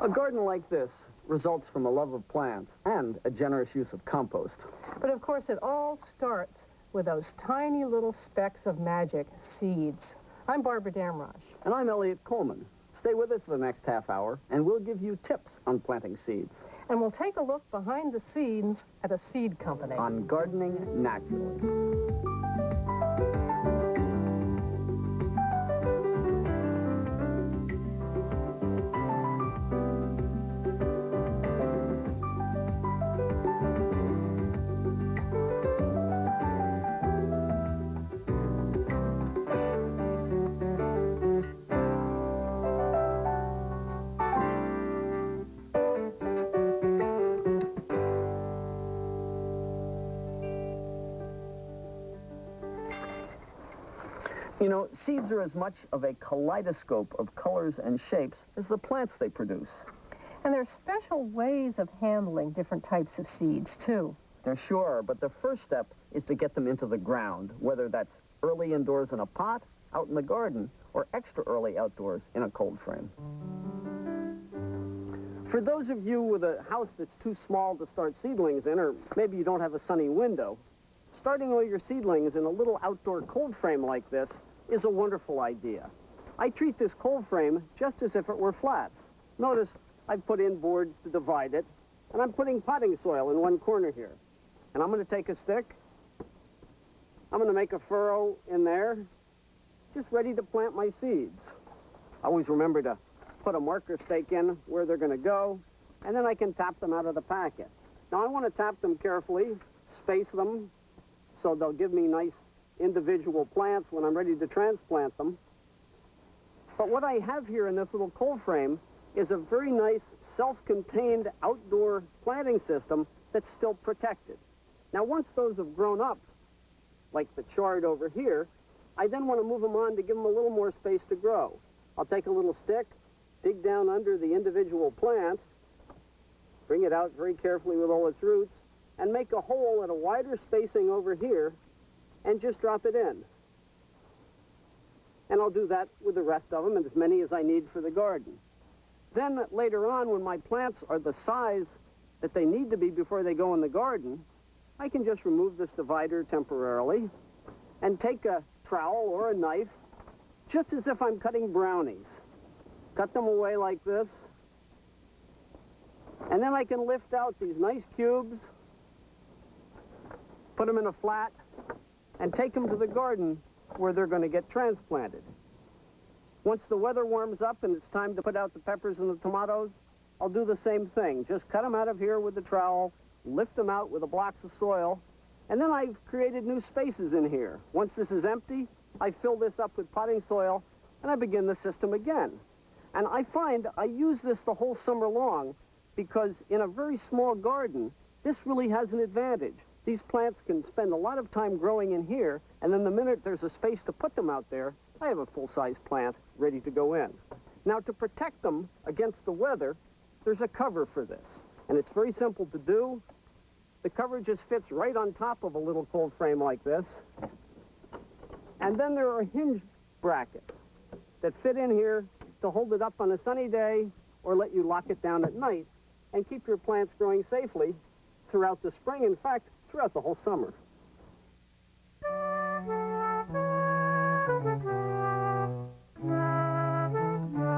A garden like this results from a love of plants and a generous use of compost. But of course, it all starts with those tiny little specks of magic, seeds. I'm Barbara Damrosch. And I'm Elliot Coleman. Stay with us for the next half hour, and we'll give you tips on planting seeds. And we'll take a look behind the scenes at a seed company. On Gardening Naturally. You know, seeds are as much of a kaleidoscope of colors and shapes as the plants they produce. And there are special ways of handling different types of seeds, too. There sure are, but the first step is to get them into the ground, whether that's early indoors in a pot, out in the garden, or extra early outdoors in a cold frame. For those of you with a house that's too small to start seedlings in, or maybe you don't have a sunny window, starting all your seedlings in a little outdoor cold frame like this is a wonderful idea. I treat this cold frame just as if it were flats. Notice I've put in boards to divide it, and I'm putting potting soil in one corner here. And I'm going to take a stick, I'm going to make a furrow in there, just ready to plant my seeds. Always remember to put a marker stake in where they're going to go, and then I can tap them out of the packet. Now I want to tap them carefully, space them, so they'll give me nice individual plants when I'm ready to transplant them. But what I have here in this little cold frame is a very nice self-contained outdoor planting system that's still protected. Now once those have grown up, like the chard over here, I then want to move them on to give them a little more space to grow. I'll take a little stick, dig down under the individual plant, bring it out very carefully with all its roots, and make a hole at a wider spacing over here and just drop it in. And I'll do that with the rest of them, and as many as I need for the garden. Then later on, when my plants are the size that they need to be before they go in the garden, I can just remove this divider temporarily and take a trowel or a knife, just as if I'm cutting brownies. Cut them away like this, and then I can lift out these nice cubes, put them in a flat, and take them to the garden where they're going to get transplanted. Once the weather warms up and it's time to put out the peppers and the tomatoes, I'll do the same thing. Just cut them out of here with the trowel, lift them out with the blocks of soil, and then I've created new spaces in here. Once this is empty, I fill this up with potting soil, and I begin the system again. And I find I use this the whole summer long because in a very small garden, this really has an advantage. These plants can spend a lot of time growing in here, and then the minute there's a space to put them out there, I have a full-size plant ready to go in. Now, to protect them against the weather, there's a cover for this, and it's very simple to do. The cover just fits right on top of a little cold frame like this, and then there are hinge brackets that fit in here to hold it up on a sunny day or let you lock it down at night and keep your plants growing safely throughout the spring. In fact, throughout the whole summer.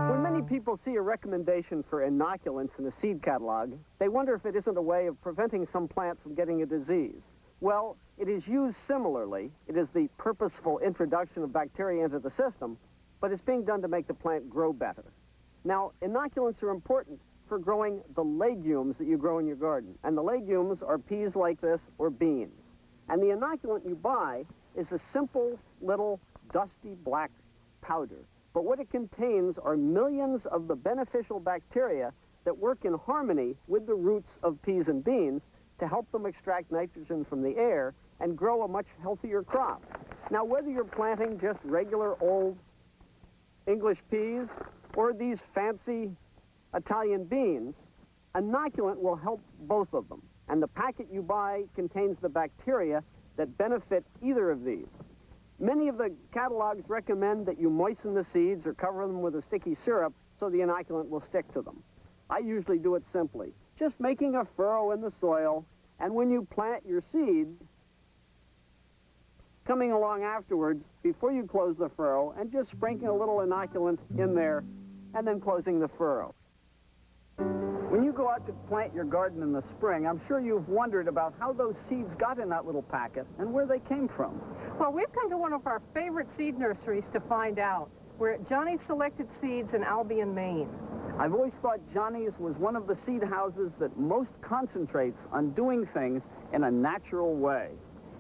When many people see a recommendation for inoculants in a seed catalog, they wonder if it isn't a way of preventing some plant from getting a disease. Well, it is used similarly. It is the purposeful introduction of bacteria into the system, but it's being done to make the plant grow better. Now, inoculants are important for growing the legumes that you grow in your garden. And the legumes are peas like this or beans. And the inoculant you buy is a simple little dusty black powder. But what it contains are millions of the beneficial bacteria that work in harmony with the roots of peas and beans to help them extract nitrogen from the air and grow a much healthier crop. Now, whether you're planting just regular old English peas or these fancy Italian beans, inoculant will help both of them. And the packet you buy contains the bacteria that benefit either of these. Many of the catalogs recommend that you moisten the seeds or cover them with a sticky syrup so the inoculant will stick to them. I usually do it simply, just making a furrow in the soil, and when you plant your seed, coming along afterwards before you close the furrow and just sprinkling a little inoculant in there and then closing the furrow. When you go out to plant your garden in the spring, I'm sure you've wondered about how those seeds got in that little packet and where they came from. Well, we've come to one of our favorite seed nurseries to find out. We're at Johnny's Selected Seeds in Albion, Maine. I've always thought Johnny's was one of the seed houses that most concentrates on doing things in a natural way.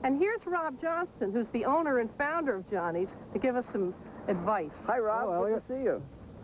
And here's Rob Johnston, who's the owner and founder of Johnny's, to give us some advice. Hi, Rob. Hello, Good to see you.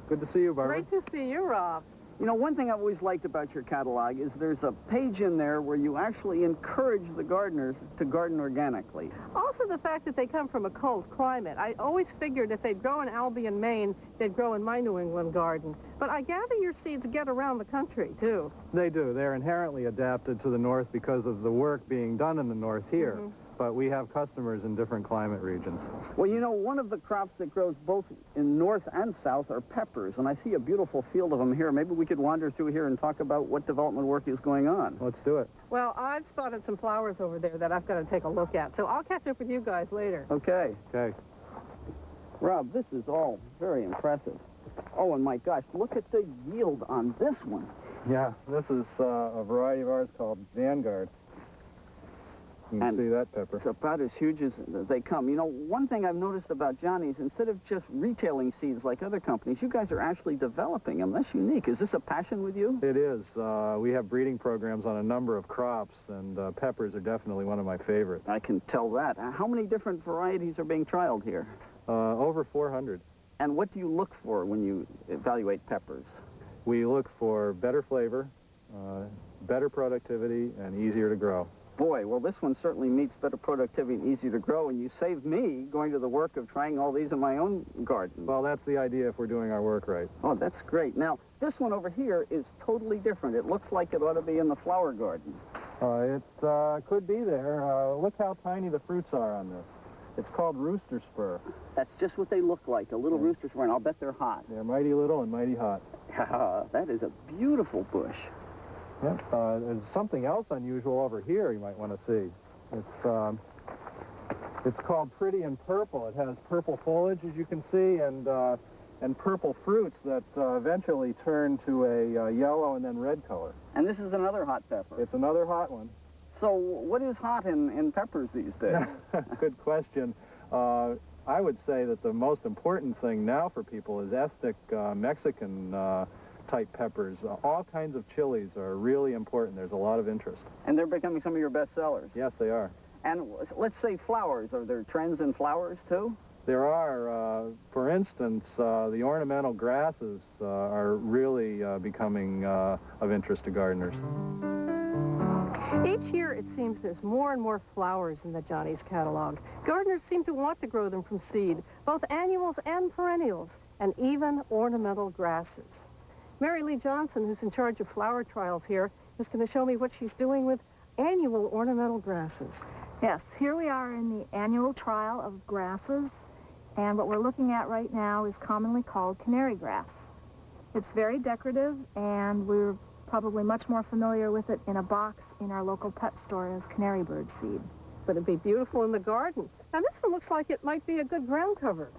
Good to see you, Barbara. Great to see you, Rob. You know, one thing I've always liked about your catalog is there's a page in there where you actually encourage the gardeners to garden organically. Also the fact that they come from a cold climate. I always figured if they'd grow in Albion, Maine, they'd grow in my New England garden. But I gather your seeds get around the country, too. They do. They're inherently adapted to the north because of the work being done in the north here. But we have customers in different climate regions. Well, you know, one of the crops that grows both in north and south are peppers, and I see a beautiful field of them here. Maybe we could wander through here and talk about what development work is going on. Let's do it. Well, I've spotted some flowers over there that I've got to take a look at, so I'll catch up with you guys later. Okay. Okay. Rob, this is all very impressive. Oh, and my gosh, look at the yield on this one. Yeah, this is a variety of ours called Vanguard. You can see that pepper. It's about as huge as they come. You know, one thing I've noticed about Johnny's, instead of just retailing seeds like other companies, you guys are actually developing them. That's unique. Is this a passion with you? It is. We have breeding programs on a number of crops, and peppers are definitely one of my favorites. I can tell that. How many different varieties are being trialed here? Over 400. And what do you look for when you evaluate peppers? We look for better flavor, better productivity, and easier to grow. Boy, well, this one certainly meets better productivity and easier to grow, and you saved me going to the work of trying all these in my own garden. Well, that's the idea if we're doing our work right. Oh, that's great. Now, this one over here is totally different. It looks like it ought to be in the flower garden. It could be there. Look how tiny the fruits are on this. It's called rooster spur. That's just what they look like, a little rooster spur, and I'll bet they're hot. They're mighty little and mighty hot. That is a beautiful bush. Yep. There's something else unusual over here you might want to see. It's called Pretty in Purple. It has purple foliage, as you can see, and purple fruits that eventually turn to a yellow and then red color. And this is another hot pepper. It's another hot one. So what is hot in peppers these days? Good question. I would say that the most important thing now for people is ethnic Mexican type peppers. All kinds of chilies are really important. There's a lot of interest. And they're becoming some of your best sellers. Yes, they are. And let's say flowers. Are there trends in flowers, too? There are. For instance, the ornamental grasses are really becoming of interest to gardeners. Each year, it seems there's more and more flowers in the Johnny's catalog. Gardeners seem to want to grow them from seed, both annuals and perennials, and even ornamental grasses. Mary Lee Johnson, who's in charge of flower trials here, is going to show me what she's doing with annual ornamental grasses. Yes, here we are in the annual trial of grasses, and what we're looking at right now is commonly called canary grass. It's very decorative, and we're probably much more familiar with it in a box in our local pet store as canary bird seed. But it'd be beautiful in the garden. Now, this one looks like it might be a good ground cover.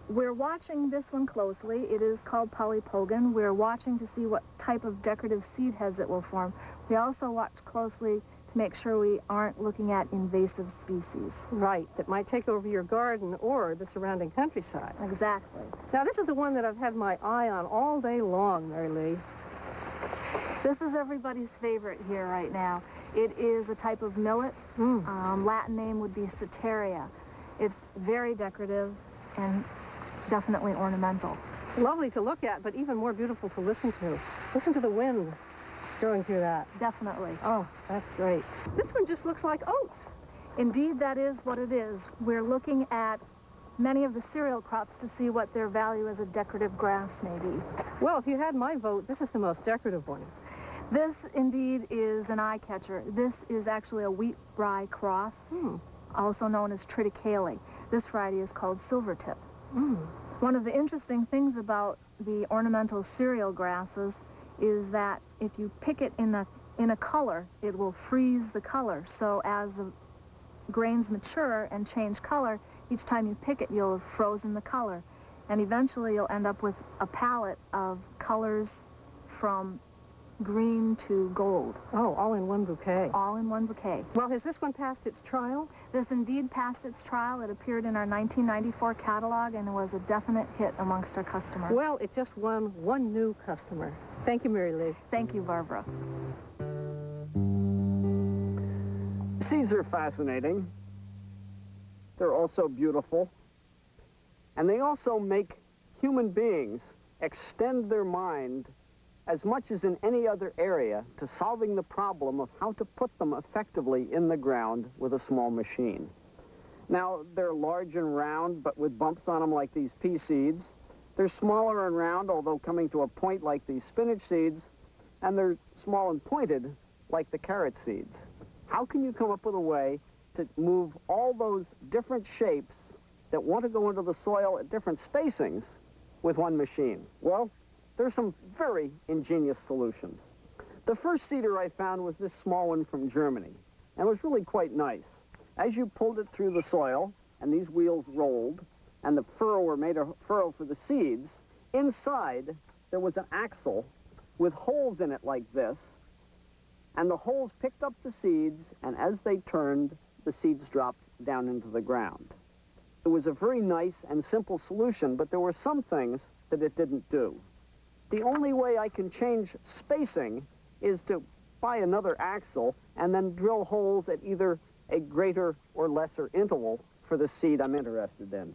We're watching this one closely. It is called polypogon. We're watching to see what type of decorative seed heads it will form. We also watch closely to make sure we aren't looking at invasive species. Right, that might take over your garden or the surrounding countryside. Exactly. Now, this is the one that I've had my eye on all day long, Mary Lee. This is everybody's favorite here right now. It is a type of millet. Latin name would be Soteria. It's very decorative and definitely ornamental. Lovely to look at, but even more beautiful to listen to. Listen to the wind going through that. Definitely. Oh, that's great. This one just looks like oats. Indeed, that is what it is. We're looking at many of the cereal crops to see what their value as a decorative grass may be. Well, if you had my vote, this is the most decorative one. This, indeed, is an eye catcher. This is actually a wheat-rye cross, also known as triticale. This variety is called silvertip. One of the interesting things about the ornamental cereal grasses is that if you pick it in a color, it will freeze the color. So as the grains mature and change color, each time you pick it, you'll have frozen the color. And eventually you'll end up with a palette of colors from green to gold. Oh, all in one bouquet. All in one bouquet. Well, has this one passed its trial? This indeed passed its trial. It appeared in our 1994 catalog and it was a definite hit amongst our customers. Well, it just won one new customer. Thank you, Mary Lee. Thank you, Barbara. Seeds are fascinating. They're also beautiful. And they also make human beings extend their mind as much as in any other area to solving the problem of how to put them effectively in the ground with a small machine. Now, they're large and round, but with bumps on them like these pea seeds. They're smaller and round, although coming to a point like these spinach seeds, and they're small and pointed like the carrot seeds. How can you come up with a way to move all those different shapes that want to go into the soil at different spacings with one machine? Well, there's some very ingenious solutions. The first seeder I found was this small one from Germany, and it was really quite nice. As you pulled it through the soil, and these wheels rolled, and the furrower made a furrow for the seeds, inside there was an axle with holes in it like this, and the holes picked up the seeds, and as they turned, the seeds dropped down into the ground. It was a very nice and simple solution, but there were some things that it didn't do. The only way I can change spacing is to buy another axle and then drill holes at either a greater or lesser interval for the seed I'm interested in.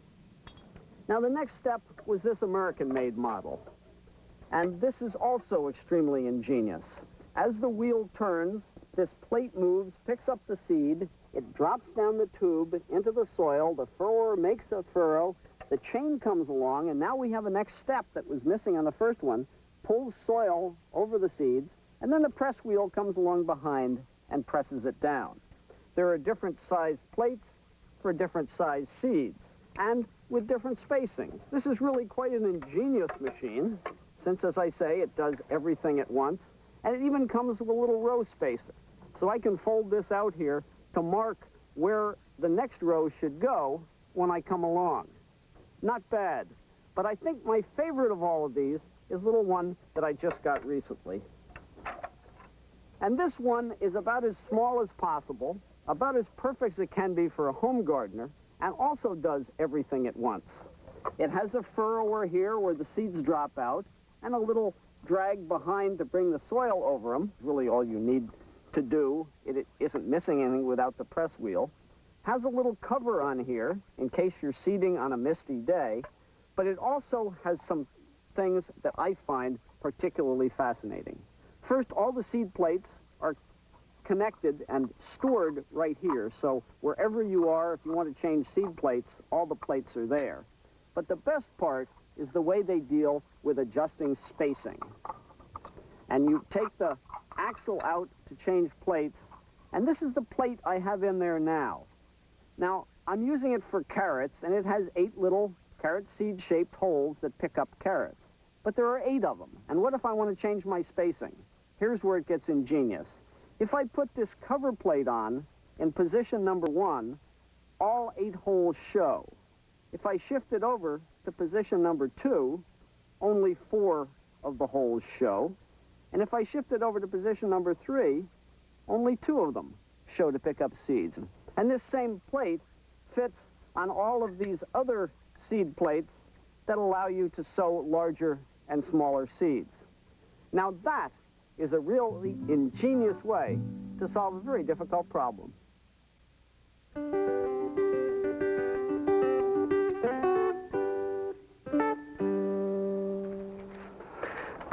Now, the next step was this American-made model. And this is also extremely ingenious. As the wheel turns, this plate moves, picks up the seed, it drops down the tube into the soil, the furrower makes a furrow, the chain comes along, and now we have a next step that was missing on the first one, pulls soil over the seeds, and then the press wheel comes along behind and presses it down. There are different sized plates for different sized seeds, and with different spacings. This is really quite an ingenious machine, since, as I say, it does everything at once, and it even comes with a little row spacer. So I can fold this out here to mark where the next row should go when I come along. Not bad, but I think my favorite of all of these is the little one that I just got recently. And this one is about as small as possible, about as perfect as it can be for a home gardener, and also does everything at once. It has a furrower here where the seeds drop out, and a little drag behind to bring the soil over them. Really all you need to do. It isn't missing anything without the press wheel. Has a little cover on here in case you're seeding on a misty day, but it also has some things that I find particularly fascinating. First, all the seed plates are connected and stored right here, so wherever you are, if you want to change seed plates, all the plates are there. But the best part is the way they deal with adjusting spacing. And you take the axle out to change plates, and this is the plate I have in there now. Now, I'm using it for carrots, and it has 8 little carrot seed-shaped holes that pick up carrots. But there are 8 of them, and what if I want to change my spacing? Here's where it gets ingenious. If I put this cover plate on in position number 1, all 8 holes show. If I shift it over to position number 2, only 4 of the holes show. And if I shift it over to position number 3, only 2 of them show to pick up seeds. And this same plate fits on all of these other seed plates that allow you to sow larger and smaller seeds. Now that is a really ingenious way to solve a very difficult problem.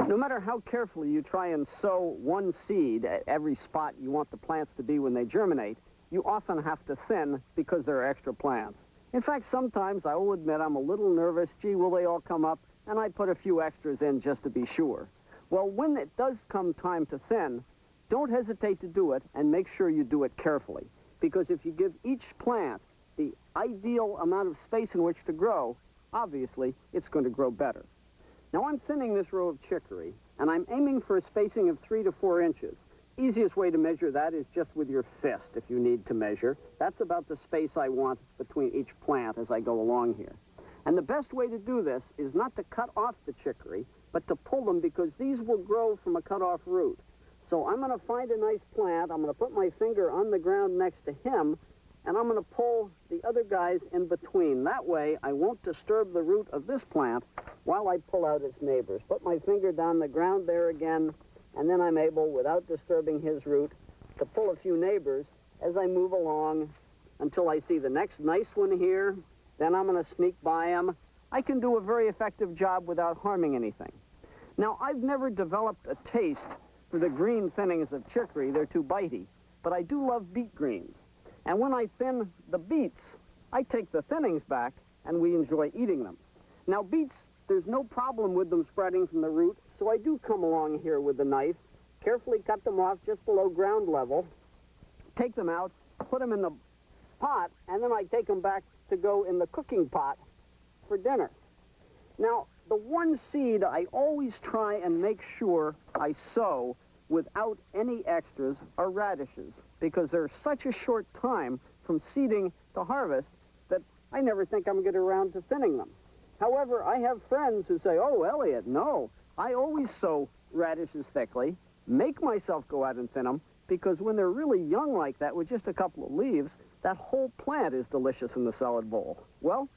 No matter how carefully you try and sow one seed at every spot you want the plants to be when they germinate, you often have to thin because there are extra plants. In fact, sometimes I will admit I'm a little nervous. Gee, will they all come up? And I put a few extras in just to be sure. Well, when it does come time to thin, don't hesitate to do it, and make sure you do it carefully. Because if you give each plant the ideal amount of space in which to grow, obviously it's going to grow better. Now I'm thinning this row of chicory, and I'm aiming for a spacing of 3 to 4 inches. Easiest way to measure that is just with your fist if you need to measure. That's about the space I want between each plant as I go along here. And the best way to do this is not to cut off the chicory, but to pull them, because these will grow from a cut-off root. So I'm going to find a nice plant, I'm going to put my finger on the ground next to him, and I'm going to pull the other guys in between. That way, I won't disturb the root of this plant while I pull out its neighbors. Put my finger down the ground there again, and then I'm able, without disturbing his root, to pull a few neighbors as I move along until I see the next nice one here. Then I'm going to sneak by him. I can do a very effective job without harming anything. Now, I've never developed a taste for the green thinnings of chicory. They're too bitey. But I do love beet greens. And when I thin the beets, I take the thinnings back, and we enjoy eating them. Now, beets, there's no problem with them spreading from the root, so I do come along here with the knife, carefully cut them off just below ground level, take them out, put them in the pot, and then I take them back to go in the cooking pot for dinner. Now, the one seed I always try and make sure I sow without any extras are radishes, because they're such a short time from seeding to harvest that I never think I'm going to get around to thinning them. However, I have friends who say, oh, Elliot, no, I always sow radishes thickly, make myself go out and thin them, because when they're really young like that with just a couple of leaves, that whole plant is delicious in the salad bowl. Well,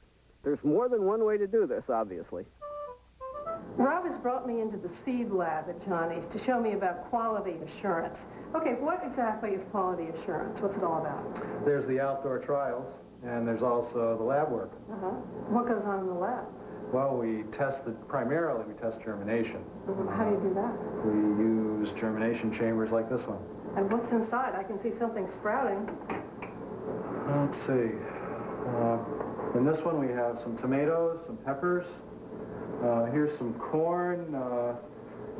there's more than one way to do this, obviously. Rob has brought me into the seed lab at Johnny's to show me about quality assurance. Okay, what exactly is quality assurance? What's it all about? There's the outdoor trials, and there's also the lab work. What goes on in the lab? Well, primarily we test germination. How do you do that? We use germination chambers like this one. And what's inside? I can see something sprouting. Let's see. In this one we have some tomatoes, some peppers. Here's some corn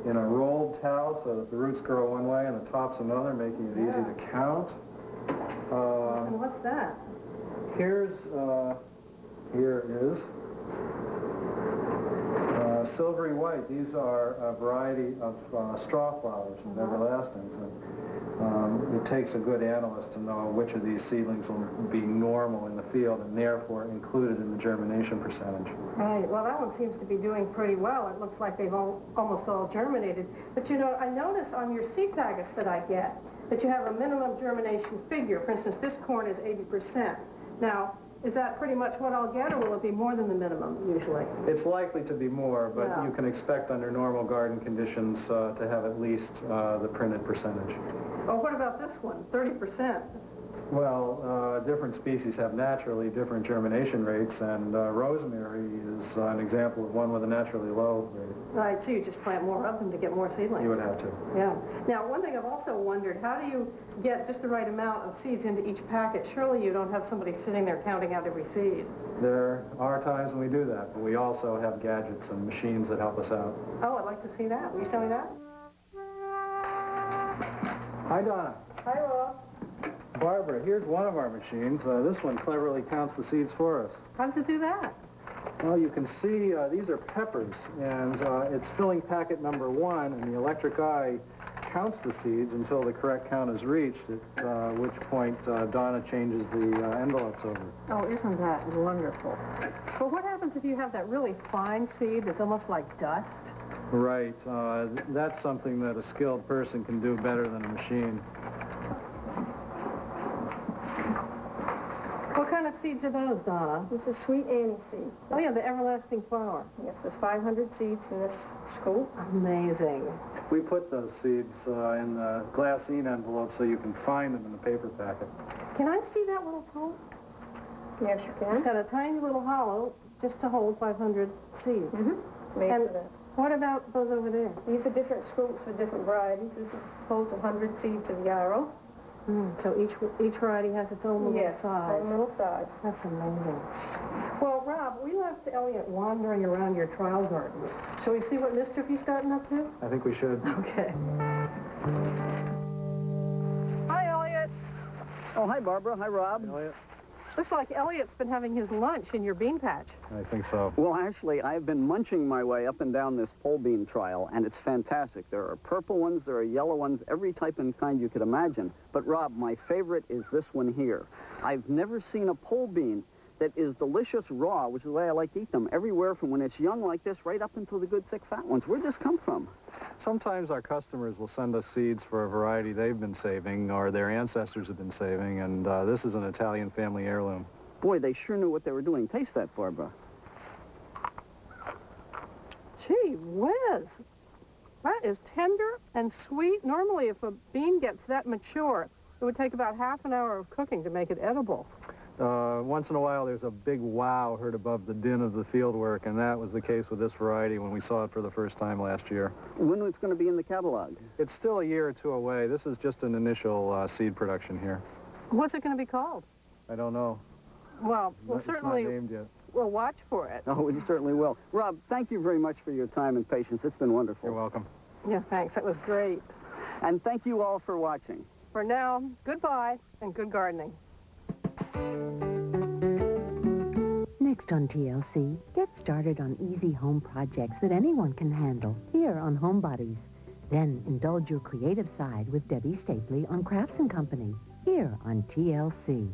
in a rolled towel so that the roots grow one way and the top's another, making it easy to count. And what's that? Here is silvery white. These are a variety of straw flowers and everlastings. And it takes a good analyst to know which of these seedlings will be normal in the field and therefore included in the germination percentage. Right. Well, that one seems to be doing pretty well. It looks like they've almost all germinated. But, you know, I notice on your seed packets that I get that you have a minimum germination figure. For instance, this corn is 80%. Now, is that pretty much what I'll get, or will it be more than the minimum, usually? It's likely to be more, but you can expect under normal garden conditions to have at least the printed percentage. Oh, what about this one, 30%? Well, different species have naturally different germination rates, and rosemary is an example of one with a naturally low rate. Right, so you just plant more of them to get more seedlings. You would have to. Yeah. Now, one thing I've also wondered, how do you get just the right amount of seeds into each packet? Surely you don't have somebody sitting there counting out every seed. There are times when we do that, but we also have gadgets and machines that help us out. Oh, I'd like to see that. Will you show me that? Hi, Donna. Hi, Rob. Barbara, here's one of our machines. This one cleverly counts the seeds for us. How does it do that? Well, you can see these are peppers, and it's filling packet number 1, and the electric eye counts the seeds until the correct count is reached, at which point Donna changes the envelopes over. Oh, isn't that wonderful? But what happens if you have that really fine seed that's almost like dust? Right. That's something that a skilled person can do better than a machine. What kind of seeds are those, Donna? This is sweet Annie seed. Oh, yeah, the everlasting flower. Yes, there's 500 seeds in this scoop. Amazing. We put those seeds in the glassine envelope so you can find them in the paper packet. Can I see that little hole? Yes, you can. It's got a tiny little hollow just to hold 500 seeds. Made And for that. what about those over there? These are different scoops for different varieties. This holds 100 seeds of yarrow. So each variety has its own little size. Own little size. That's amazing. Well, Rob, we left Elliot wandering around your trial gardens. Shall we see what mischief he's gotten up to? I think we should. Okay. Hi, Elliot. Oh, hi, Barbara. Hi, Rob. Elliot. Looks like Elliott's been having his lunch in your bean patch. I think so. Well, actually, I've been munching my way up and down this pole bean trial, and it's fantastic. There are purple ones, there are yellow ones, every type and kind you could imagine. But, Rob, my favorite is this one here. I've never seen a pole bean that is delicious raw, which is the way I like to eat them, everywhere from when it's young like this right up until the good thick fat ones. Where'd this come from? Sometimes our customers will send us seeds for a variety they've been saving or their ancestors have been saving, and this is an Italian family heirloom. Boy, they sure knew what they were doing. Taste that, Barbara. Gee whiz. That is tender and sweet. Normally, if a bean gets that mature, it would take about half an hour of cooking to make it edible. Once in a while, there's a big wow heard above the din of the field work, and that was the case with this variety when we saw it for the first time last year. When it's going to be in the catalog? It's still a year or two away. This is just an initial seed production here. What's it going to be called? I don't know. Well, we'll certainly... It's not named yet. We'll watch for it. Oh, we certainly will. Rob, thank you very much for your time and patience. It's been wonderful. You're welcome. Yeah, thanks. That was great. And thank you all for watching. For now, goodbye and good gardening. Next on TLC, get started on easy home projects that anyone can handle here on Homebodies. Then indulge your creative side with Debbie Stapley on Crafts & Company here on TLC.